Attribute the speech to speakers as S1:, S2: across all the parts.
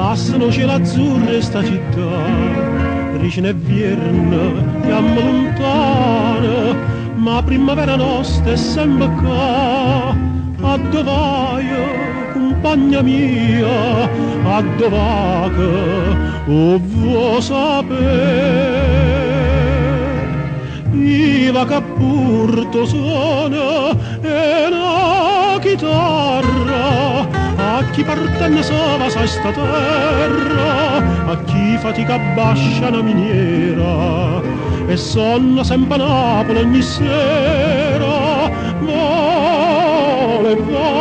S1: Passano cielo azzurro e sta città, ricine e vierne, fiamma lontana, ma primavera nostra è sempre qua. A dove vai, compagna mia, a dove vai, oh vuoi sapere? Iva che porto suona e una chitarra, a chi partenne sova sai sta terra, a chi fatica bascia una miniera, e sonna sempre a Napoli ogni sera. Vole, vole,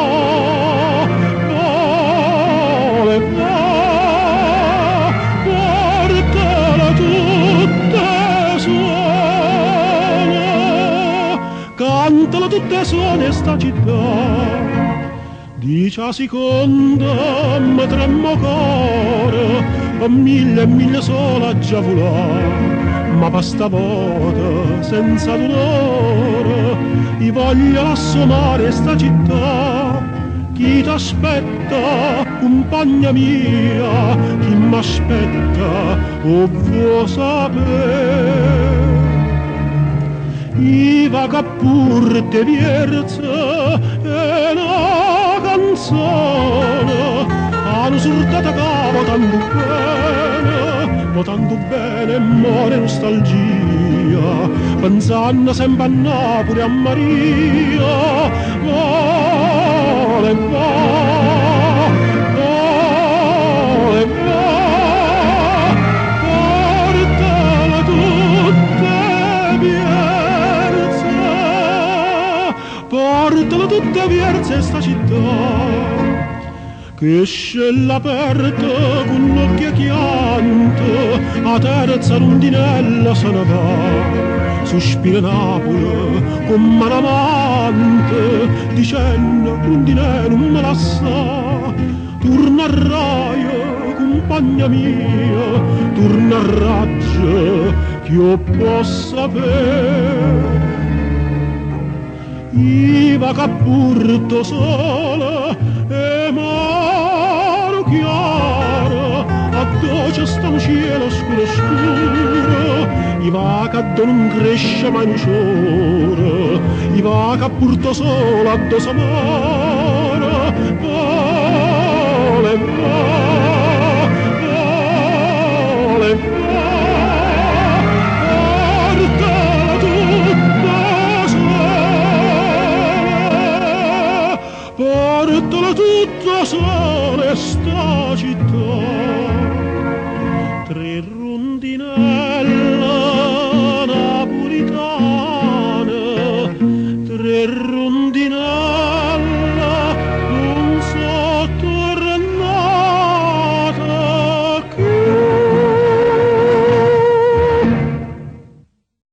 S1: portala tutte suona, cantala tutte suona sta città. Dice a seconda mi tremmo cuore, a mille e mille sola già volà, ma basta volta senza dolore, io voglio assomare sta città. Chi t'aspetta, compagna mia, chi m'aspetta, o vuoi sapere? Iva che pur te vierza e una canzone, hanno surtata cavo tanto bene, muore nostalgia, pensando sempre a Napoli, a Maria. Vole, vole, portala tutte vierze, portala tutte vierze sta città, che scella aperta con l'occhio chiante, a terza rondinella se ne va, sospira Napoli con mano amante, dicendo rondinella non me la sa, torna a raio, compagna mia, torna a raggio, che io possa sapere. Iva che porto sola e mano chiara, addoce sta un cielo scuro scuro, Iva che non cresce mai un ciore, Iva che porto sola addosso amore. Vole, vole, portala tutta sola, portala tutta sola sta